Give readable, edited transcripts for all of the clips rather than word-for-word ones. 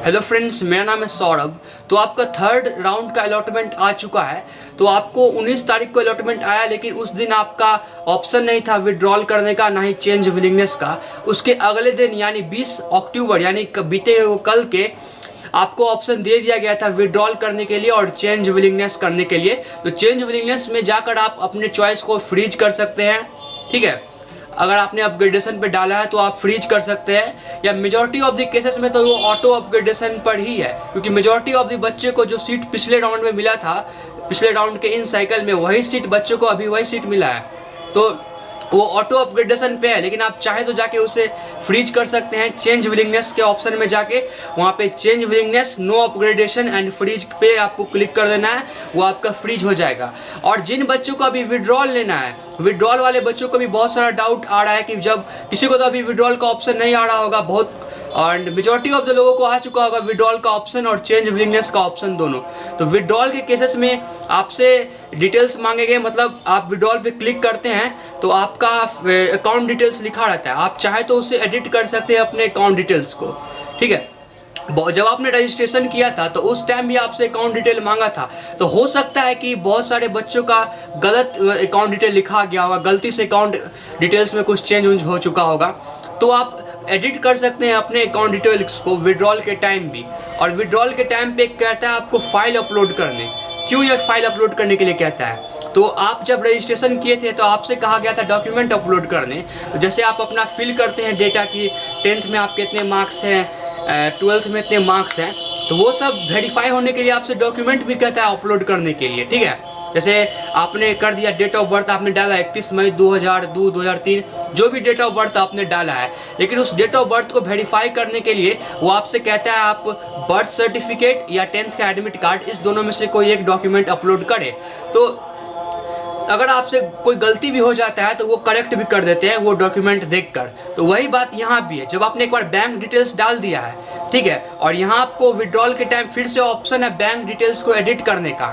Hello friends, मेरा नाम है सौरभ। तो आपका थर्ड राउंड का अलॉटमेंट आ चुका है। तो आपको 19 तारीख को अलॉटमेंट आया, लेकिन उस दिन आपका ऑप्शन नहीं था विड्रॉल करने का, ना ही चेंज विलिंगनेस का। उसके अगले दिन यानी 20 अक्टूबर यानी बीते कल के आपको ऑप्शन दे दिया गया था विड्रॉल करने के लिए और चेंज विलिंगनेस करने के लिए। तो चेंज विलिंगनेस में जाकर आप अपने चॉइस को फ्रीज कर सकते हैं। ठीक है, अगर आपने अपग्रेडेशन पे डाला है तो आप फ्रीज कर सकते हैं, या मेजॉरिटी ऑफ द केसेस में तो वो ऑटो अपग्रेडेशन पर ही है, क्योंकि मेजॉरिटी ऑफ द बच्चे को जो सीट पिछले राउंड में मिला था, पिछले राउंड के इन साइकिल में वही सीट बच्चों को अभी वही सीट मिला है। तो वो ऑटो अपग्रेडेशन पे है, लेकिन आप चाहे तो जाके उसे फ्रीज कर सकते हैं। चेंज विलिंगनेस के ऑप्शन में जाके वहाँ पे change willingness, no upgradation and freeze पे आपको क्लिक कर देना है, वो आपका फ्रीज हो जाएगा। और जिन बच्चों को अभी विड्रॉल लेना है, विड्रॉल वाले बच्चों को भी बहुत सारा डाउट आ रहा है कि जब किसी को तो अभी विड्रॉल का ऑप्शन नहीं आ रहा होगा, बहुत और मेजॉरिटी ऑफ द लोगों को आ चुका होगा विड्रॉल का ऑप्शन और चेंज विलिंगनेस का ऑप्शन दोनों। तो विड्रॉल के केसेस में आपसे डिटेल्स मांगे गए, मतलब आप विड्रॉल पे क्लिक करते हैं तो आपका अकाउंट डिटेल्स लिखा रहता है, आप चाहे तो उससे एडिट कर सकते हैं अपने अकाउंट डिटेल्स को। ठीक है, जब आपने रजिस्ट्रेशन किया था तो उस टाइम भी आपसे अकाउंट डिटेल मांगा था। तो हो सकता है कि बहुत सारे बच्चों का गलत अकाउंट डिटेल लिखा गया होगा, गलती से अकाउंट डिटेल्स में कुछ चेंज हो चुका होगा। तो आप एडिट कर सकते हैं अपने अकाउंट डिटेल्स को विड्रॉल के टाइम भी। और विड्रॉल के टाइम पे कहता है आपको फाइल अपलोड करने। क्यों यह फाइल अपलोड करने के लिए कहता है? तो आप जब रजिस्ट्रेशन किए थे तो आपसे कहा गया था डॉक्यूमेंट अपलोड करने। तो जैसे आप अपना फिल करते हैं डेटा की 10th में आपके इतने मार्क्स हैं, 12th में इतने मार्क्स हैं, तो वो सब वेरीफाई होने के लिए आपसे डॉक्यूमेंट भी कहता है अपलोड करने के लिए। ठीक है, जैसे आपने कर दिया डेट ऑफ बर्थ आपने डाला 31 मई 2002 2003, जो भी डेट ऑफ बर्थ आपने डाला है, लेकिन उस डेट ऑफ बर्थ को वेरीफाई करने के लिए वो आपसे कहता है आप बर्थ सर्टिफिकेट या 10th का एडमिट कार्ड, इस दोनों में से कोई एक डॉक्यूमेंट अपलोड करे। तो अगर आपसे कोई गलती भी हो जाता है तो वो करेक्ट भी कर देते हैं वो डॉक्यूमेंट देखकर। तो वही बात यहाँ भी है, जब आपने एक बार बैंक डिटेल्स डाल दिया है, ठीक है, और यहाँ आपको विड्रॉल के टाइम फिर से ऑप्शन है बैंक डिटेल्स को एडिट करने का,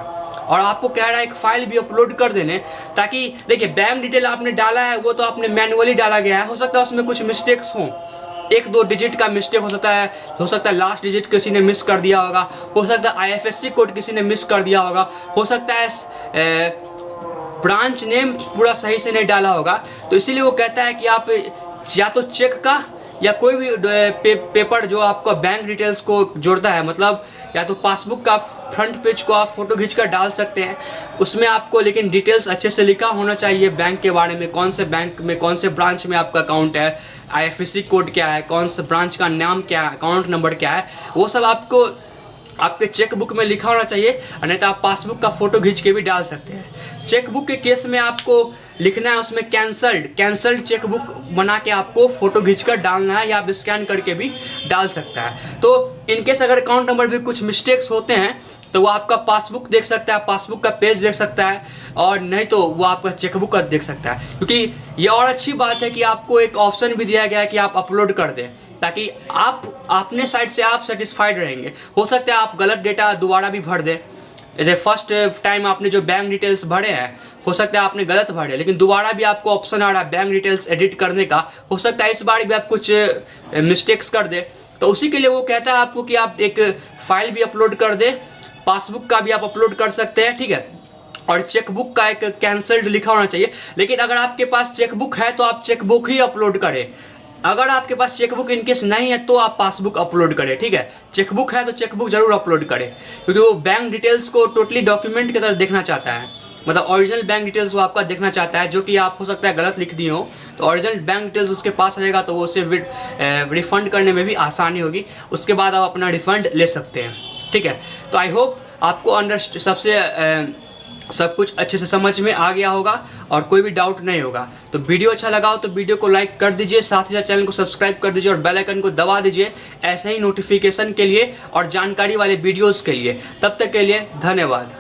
और आपको कह रहा है एक फाइल भी अपलोड कर देने, ताकि देखिए बैंक डिटेल आपने डाला है वो तो आपने मैनुअली डाला गया है, हो सकता है उसमें कुछ मिस्टेक्स हों, 1-2 डिजिट का मिस्टेक हो सकता है लास्ट डिजिट किसी ने मिस कर दिया होगा, हो सकता है IFSC कोड किसी ने मिस कर दिया होगा, हो सकता है ब्रांच नेम पूरा सही से नहीं डाला होगा। तो इसीलिए वो कहता है कि आप या तो चेक का या कोई भी पेपर जो आपका बैंक डिटेल्स को जोड़ता है, मतलब या तो पासबुक का फ्रंट पेज को आप फोटो खींच कर डाल सकते हैं, उसमें आपको लेकिन डिटेल्स अच्छे से लिखा होना चाहिए बैंक के बारे में, कौन से बैंक में कौन से ब्रांच में आपका अकाउंट है, IFSC कोड क्या है, कौन से ब्रांच का नाम क्या है, अकाउंट नंबर क्या है, वो सब आपको आपके चेकबुक में लिखा होना चाहिए, नहीं तो आप पासबुक का फोटो खींच के भी डाल सकते हैं। चेकबुक के केस में आपको लिखना है उसमें कैंसल्ड चेकबुक बना के आपको फोटो खींचकर डालना है, या आप स्कैन करके भी डाल सकता है। तो इनकेस अगर अकाउंट नंबर भी कुछ मिस्टेक्स होते हैं तो वो आपका पासबुक देख सकता है, पासबुक का पेज देख सकता है, और नहीं तो वो आपका चेकबुक का देख सकता है। क्योंकि ये और अच्छी बात है कि आपको एक ऑप्शन भी दिया गया है कि आप अपलोड कर दें, ताकि आप अपने साइड से आप सेटिस्फाइड रहेंगे। हो सकता है आप गलत डेटा दोबारा भी भर दें, जैसे फर्स्ट टाइम आपने जो बैंक डिटेल्स भरे हैं हो सकता है आपने गलत भरे, लेकिन दोबारा भी आपको ऑप्शन आ रहा है बैंक डिटेल्स एडिट करने का, हो सकता है इस बार भी आप कुछ मिस्टेक्स कर दे। तो उसी के लिए वो कहता है आपको कि आप एक फाइल भी अपलोड कर दें, पासबुक का भी आप अपलोड कर सकते हैं। ठीक है, और चेकबुक का एक कैंसल्ड लिखा होना चाहिए। लेकिन अगर आपके पास चेकबुक है तो आप चेकबुक ही अपलोड करें, अगर आपके पास चेकबुक इनकेस नहीं है तो आप पासबुक अपलोड करें। ठीक है, चेकबुक है तो चेकबुक जरूर अपलोड करें, क्योंकि वो बैंक डिटेल्स को टोटली डॉक्यूमेंट की तरह देखना चाहता है, मतलब ओरिजिनल बैंक डिटेल्स वो आपका देखना चाहता है, जो कि आप हो सकता है गलत लिख दिए हो। तो ओरिजिनल बैंक डिटेल्स उसके पास रहेगा तो वो उसे रिफंड करने में भी आसानी होगी, उसके बाद आप अपना रिफंड ले सकते हैं। ठीक है, तो आई होप आपको सब कुछ अच्छे से समझ में आ गया होगा और कोई भी डाउट नहीं होगा। तो वीडियो अच्छा लगा हो तो वीडियो को लाइक कर दीजिए, साथ ही साथ चैनल को सब्सक्राइब कर दीजिए और बेल आइकन को दबा दीजिए ऐसे ही नोटिफिकेशन के लिए और जानकारी वाले वीडियोस के लिए। तब तक के लिए धन्यवाद।